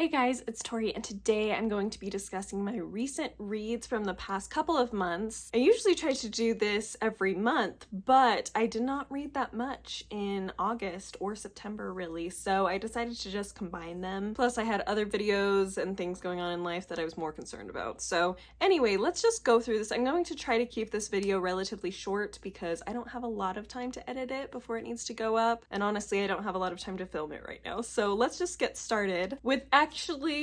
Hey guys, it's Tori, and today I'm going to be discussing my recent reads from the past couple of months. I usually try to do this every month, but I did not read that much in August or September really, so I decided to just combine them. Plus I had other videos and things going on in life that I was more concerned about. So anyway, let's just go through this. I'm going to try to keep this video relatively short because I don't have a lot of time to edit it before it needs to go up, and honestly I don't have a lot of time to film it right now. So let's just get started with actually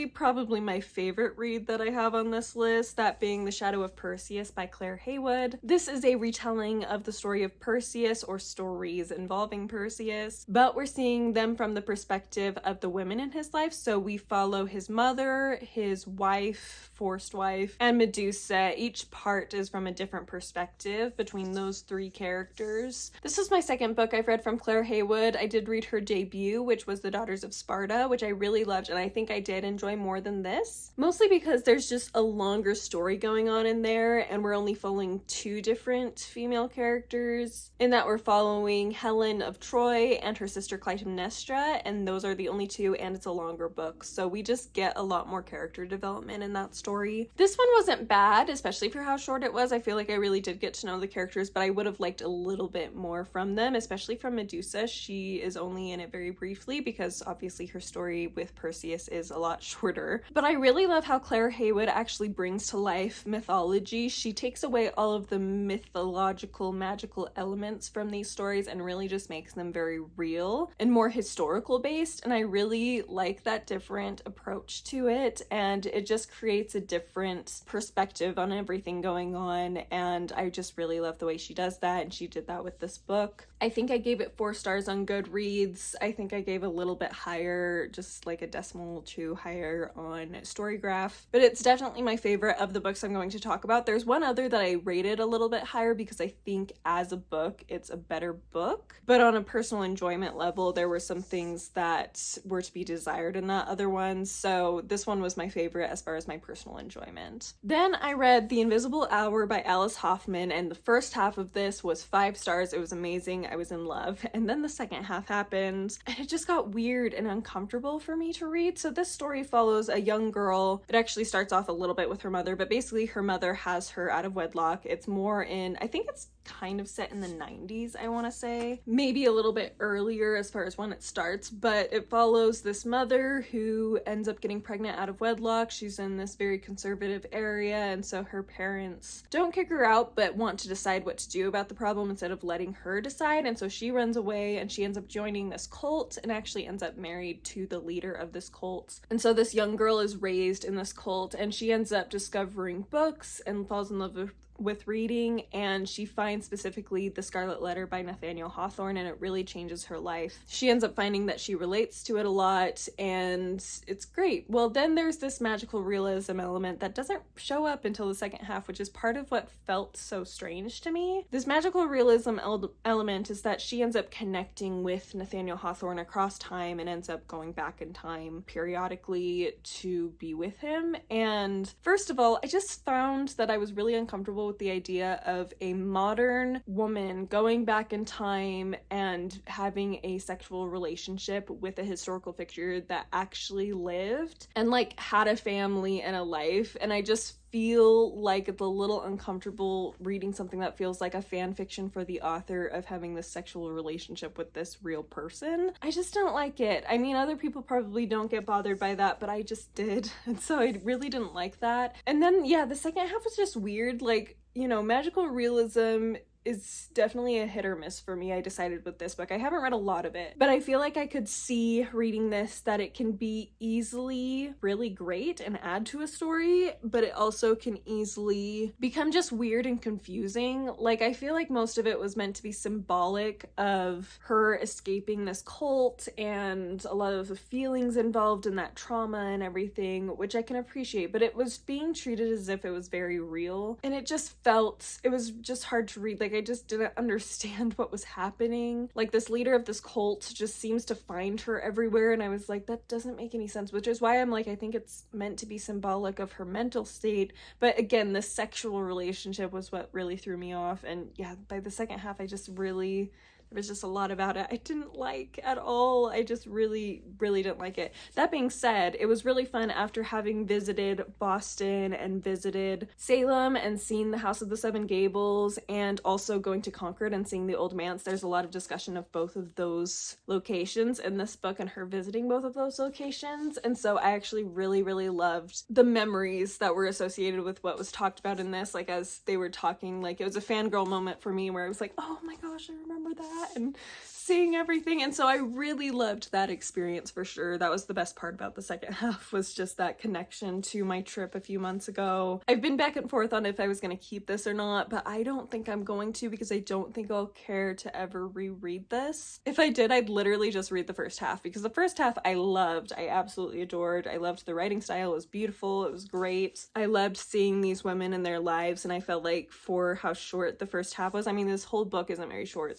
probably my favorite read that I have on this list, that being The Shadow of Perseus by Claire Heywood. This is a retelling of the story of Perseus, or stories involving Perseus, but we're seeing them from the perspective of the women in his life. So we follow his mother, his wife, forced wife, and Medusa. Each part is from a different perspective between those three characters. This is my second book I've read from Claire Heywood. I did read her debut, which was The Daughters of Sparta, which I really loved, and I think I did enjoy more than this. Mostly because there's just a longer story going on in there, and we're only following two different female characters, in that we're following Helen of Troy and her sister Clytemnestra, and those are the only two, and it's a longer book, so we just get a lot more character development in that story. This one wasn't bad, especially for how short it was. I feel like I really did get to know the characters, but I would have liked a little bit more from them, especially from Medusa. She is only in it very briefly because obviously her story with Perseus is a lot shorter. But I really love how Claire Heywood actually brings to life mythology. She takes away all of the mythological, magical elements from these stories and really just makes them very real and more historical based, and I really like that different approach to it, and it just creates a different perspective on everything going on, and I just really love the way she does that, and she did that with this book. I think I gave it 4 stars on Goodreads. I think I gave a little bit higher, just like a decimal or 2 higher on Storygraph, but it's definitely my favorite of the books I'm going to talk about. There's one other that I rated a little bit higher because I think as a book it's a better book, but on a personal enjoyment level there were some things that were to be desired in that other one, so this one was my favorite as far as my personal enjoyment. Then I read The Invisible Hour by Alice Hoffman, and the first half of this was 5 stars. It was amazing. I was in love. And then the second half happened and it just got weird and uncomfortable for me to read. So this story follows a young girl. It actually starts off a little bit with her mother, but basically her mother has her out of wedlock. It's more in, I think it's kind of set in the 90s, I want to say. Maybe a little bit earlier as far as when it starts, but it follows this mother who ends up getting pregnant out of wedlock. She's in this very conservative area, and so her parents don't kick her out but want to decide what to do about the problem instead of letting her decide, and so she runs away and she ends up joining this cult and actually ends up married to the leader of this cult. And so this young girl is raised in this cult, and she ends up discovering books and falls in love with reading, and she finds specifically The Scarlet Letter by Nathaniel Hawthorne, and it really changes her life. She ends up finding that she relates to it a lot, and it's great. Well, then there's this magical realism element that doesn't show up until the second half, which is part of what felt so strange to me. This magical realism element is that she ends up connecting with Nathaniel Hawthorne across time and ends up going back in time periodically to be with him. And first of all, I just found that I was really uncomfortable with the idea of a modern woman going back in time and having a sexual relationship with a historical figure that actually lived and like had a family and a life, and I just feel like it's a little uncomfortable reading something that feels like a fan fiction for the author of having this sexual relationship with this real person. I just don't like it. I mean, other people probably don't get bothered by that, but I just did, and so I really didn't like that. And then yeah, the second half was just weird. Like, you know, magical realism is definitely a hit or miss for me. I decided with this book. I haven't read a lot of it, but I feel like I could see reading this that it can be easily really great and add to a story, but it also can easily become just weird and confusing. Like, I feel like most of it was meant to be symbolic of her escaping this cult and a lot of the feelings involved in that trauma and everything, which I can appreciate, but it was being treated as if it was very real, and it just felt, it was just hard to read. Like, I just didn't understand what was happening. Like, this leader of this cult just seems to find her everywhere, and I was like, that doesn't make any sense, which is why I'm like, I think it's meant to be symbolic of her mental state. But again, the sexual relationship was what really threw me off, and yeah, by the second half I just really There was just a lot about it I didn't like at all. I just really didn't like it. That being said, it was really fun after having visited Boston and visited Salem and seen the House of the Seven Gables, and also going to Concord and seeing the Old Manse. There's a lot of discussion of both of those locations in this book and her visiting both of those locations. And so I actually really loved the memories that were associated with what was talked about in this. Like, as they were talking, like, it was a fangirl moment for me where I was like, oh my gosh, I remember that, and seeing everything. And so I really loved that experience for sure. That was the best part about the second half, was just that connection to my trip a few months ago. I've been back and forth on if I was going to keep this or not, but I don't think I'm going to, because I don't think I'll care to ever reread this. If I did, I'd literally just read the first half, because the first half I loved. I absolutely adored. I loved the writing style. It was beautiful. It was great. I loved seeing these women in their lives, and I felt like for how short the first half was, I mean, this whole book isn't very short,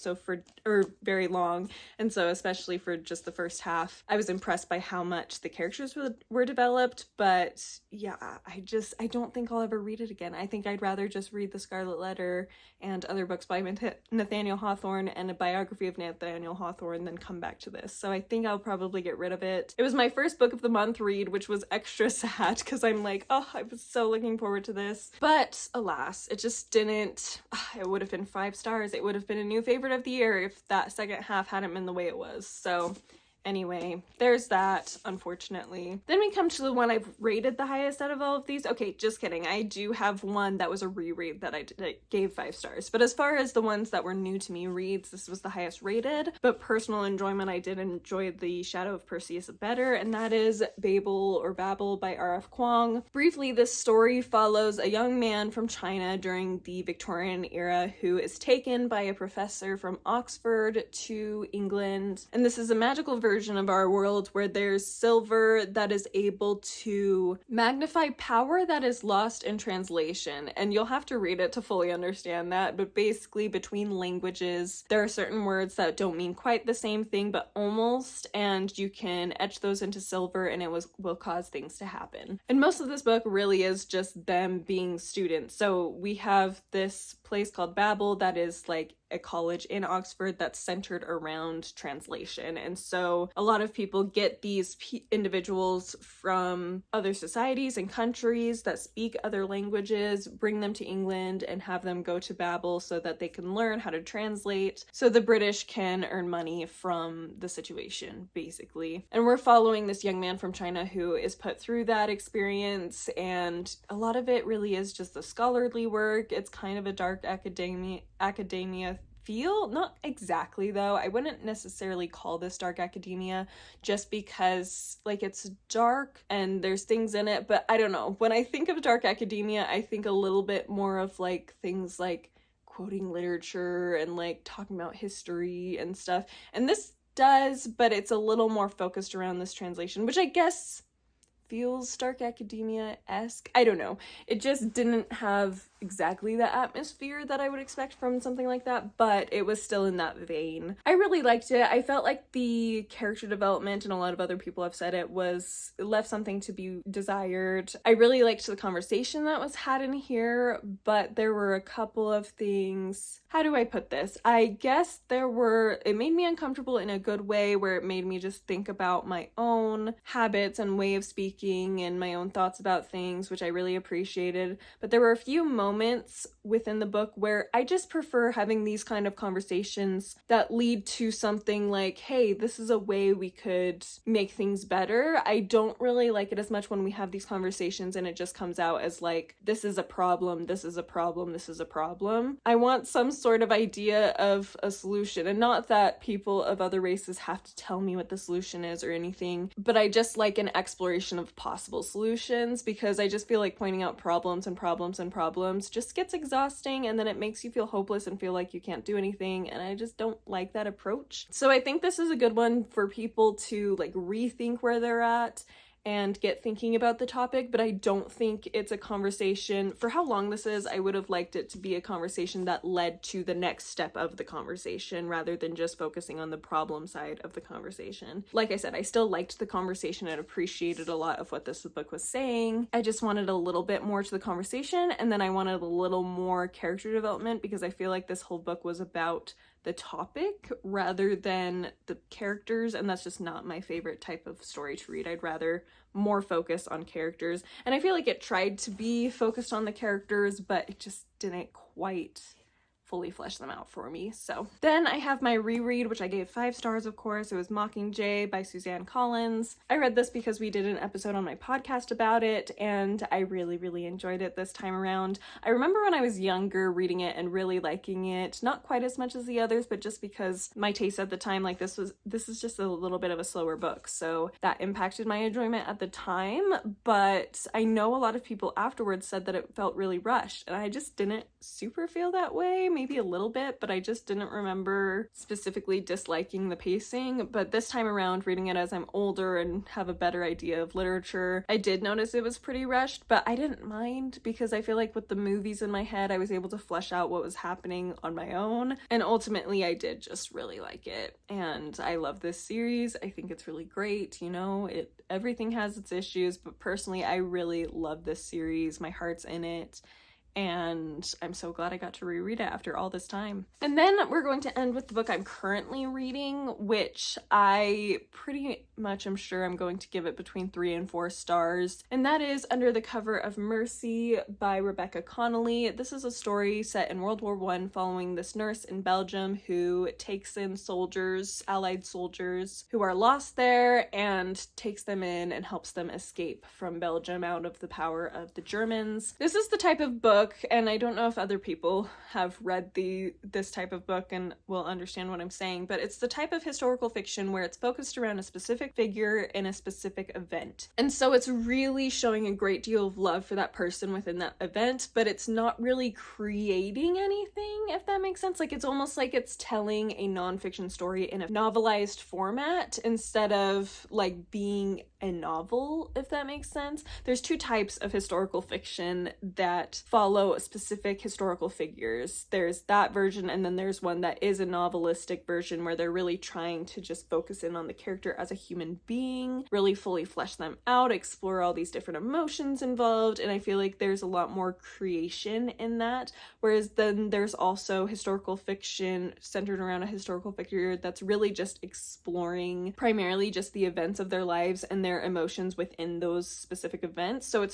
or very long, and so especially for just the first half, I was impressed by how much the characters were developed. But yeah, I don't think I'll ever read it again. I think I'd rather just read The Scarlet Letter and other books by Nathaniel Hawthorne and a biography of Nathaniel Hawthorne than come back to this. So I think I'll probably get rid of it. It was my first book of the month read, which was extra sad, because I'm like, oh, I was so looking forward to this. But alas, it just didn't. It would have been 5 stars. It would have been a new favorite of the year if that second half hadn't been the way it was. So anyway, there's that, unfortunately. Then we come to the one I've rated the highest out of all of these. Okay, just kidding. I do have one that was a reread that I gave 5 stars. But as far as the ones that were new to me reads, this was the highest rated. But personal enjoyment, I did enjoy the Shadow of Perseus better, and that is Babel by RF Kuang. Briefly, this story follows a young man from China during the Victorian era who is taken by a professor from Oxford to England. And this is a magical version of our world where there's silver that is able to magnify power that is lost in translation. And you'll have to read it to fully understand that, but basically between languages there are certain words that don't mean quite the same thing but almost, and you can etch those into silver and it will cause things to happen. And most of this book really is just them being students. So we have this place called Babel that is like a college in Oxford that's centered around translation. And so a lot of people get these individuals from other societies and countries that speak other languages, bring them to England and have them go to Babel so that they can learn how to translate, so the British can earn money from the situation, basically. And we're following this young man from China who is put through that experience, and a lot of it really is just the scholarly work. It's kind of a dark academia feel. Not exactly though. I wouldn't necessarily call this dark academia, just because like it's dark and there's things in it, but I don't know. When I think of dark academia, I think a little bit more of like things like quoting literature and like talking about history and stuff. And this does, but it's a little more focused around this translation, which I guess feels dark academia-esque. I don't know. It just didn't have exactly the atmosphere that I would expect from something like that, but it was still in that vein. I really liked it. I felt like the character development, and a lot of other people have said it left something to be desired. I really liked the conversation that was had in here, but there were a couple of things. How do I put this? I guess it made me uncomfortable in a good way, where it made me just think about my own habits and way of speaking and my own thoughts about things, which I really appreciated. But there were a few moments within the book where I just prefer having these kind of conversations that lead to something like, hey, this is a way we could make things better. I don't really like it as much when we have these conversations and it just comes out as like, this is a problem, this is a problem, this is a problem. I want some sort of idea of a solution, and not that people of other races have to tell me what the solution is or anything, but I just like an exploration of possible solutions, because I just feel like pointing out problems and problems and problems just gets exhausting, and then it makes you feel hopeless and feel like you can't do anything, and I just don't like that approach. So I think this is a good one for people to like rethink where they're at and get thinking about the topic, but I don't think it's a conversation. For how long this is, I would have liked it to be a conversation that led to the next step of the conversation, rather than just focusing on the problem side of the conversation. Like I said, I still liked the conversation and appreciated a lot of what this book was saying. I just wanted a little bit more to the conversation, and then I wanted a little more character development, because I feel like this whole book was about the topic rather than the characters, and that's just not my favorite type of story to read. I'd rather more focus on characters, and I feel like it tried to be focused on the characters, but it just didn't quite fully flesh them out for me. So then I have my reread, which I gave 5 stars, of course. It was Mockingjay by Suzanne Collins. I read this because we did an episode on my podcast about it, and I really, really enjoyed it this time around. I remember when I was younger reading it and really liking it, not quite as much as the others, but just because my taste at the time, like this is just a little bit of a slower book, so that impacted my enjoyment at the time. But I know a lot of people afterwards said that it felt really rushed, and I just didn't super feel that way. Maybe a little bit, but I just didn't remember specifically disliking the pacing. But this time around, reading it as I'm older and have a better idea of literature, I did notice it was pretty rushed, but I didn't mind because I feel like with the movies in my head, I was able to flesh out what was happening on my own, and ultimately I did just really like it. And I love this series. I think it's really great. You know, everything has its issues, but personally I really love this series. My heart's in it, and I'm so glad I got to reread it after all this time. And then we're going to end with the book I'm currently reading, which I pretty much am sure I'm going to give it between 3 and 4 stars, and that is Under the Cover of Mercy by Rebecca Connolly. This is a story set in World War I following this nurse in Belgium who takes in soldiers, Allied soldiers, who are lost there, and takes them in and helps them escape from Belgium out of the power of the Germans. This is the type of book, and I don't know if other people have read this type of book and will understand what I'm saying, but it's the type of historical fiction where it's focused around a specific figure in a specific event. And so it's really showing a great deal of love for that person within that event, but it's not really creating anything, if that makes sense. Like, it's almost like it's telling a nonfiction story in a novelized format instead of like being a novel, if that makes sense. There's 2 types of historical fiction that follow specific historical figures. There's that version, and then there's one that is a novelistic version where they're really trying to just focus in on the character as a human being, really fully flesh them out, explore all these different emotions involved, and I feel like there's a lot more creation in that. Whereas then there's also historical fiction centered around a historical figure that's really just exploring primarily just the events of their lives and their emotions within those specific events. So it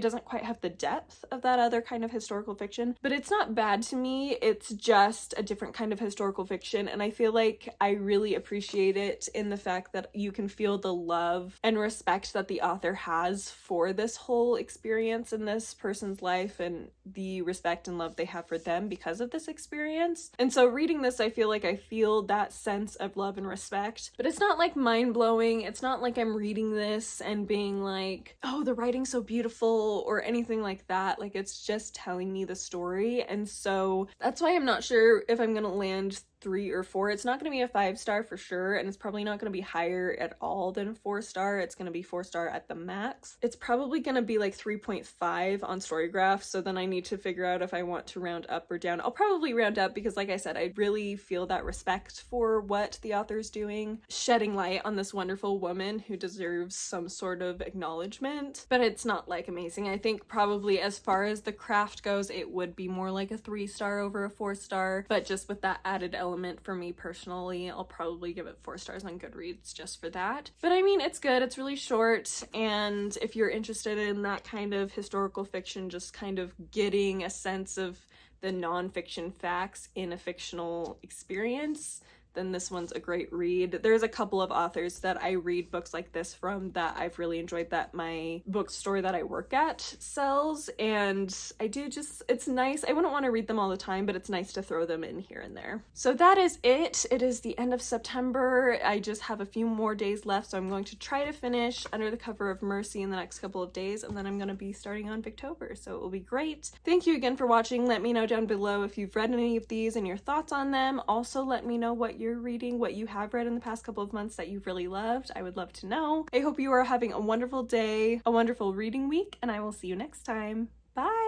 doesn't quite have the depth of that other kind of historical fiction, but it's not bad to me. It's just a different kind of historical fiction, and I feel like I really appreciate it in the fact that you can feel the love and respect that the author has for this whole experience in this person's life, and the respect and love they have for them because of this experience. And so reading this, I feel like I feel that sense of love and respect, but it's not like mind-blowing. It's not like I'm reading this and being like, oh, the writing's so beautiful or anything like that. Like, it's just telling me the story, and so that's why I'm not sure if I'm gonna land 3 or 4. It's not going to be a 5-star for sure, and it's probably not going to be higher at all than 4-star. It's going to be 4-star at the max. It's probably going to be like 3.5 on Storygraph, so then I need to figure out if I want to round up or down. I'll probably round up because, like I said, I really feel that respect for what the author's doing, shedding light on this wonderful woman who deserves some sort of acknowledgement, but it's not like amazing. I think probably as far as the craft goes, it would be more like a 3-star over a 4-star, but just with that added element for me personally, I'll probably give it 4 stars on Goodreads just for that. But I mean, it's good. It's really short, and if you're interested in that kind of historical fiction, just kind of getting a sense of the nonfiction facts in a fictional experience, then this one's a great read. There's a couple of authors that I read books like this from that I've really enjoyed that my bookstore that I work at sells, and it's nice. I wouldn't want to read them all the time, but it's nice to throw them in here and there. So that is it. It is the end of September. I just have a few more days left, so I'm going to try to finish Under the Cover of Mercy in the next couple of days, and then I'm going to be starting on Victober, so it will be great. Thank you again for watching. Let me know down below if you've read any of these and your thoughts on them. Also, let me know what you're reading, what you have read in the past couple of months that you've really loved. I would love to know. I hope you are having a wonderful day, a wonderful reading week, and I will see you next time. Bye!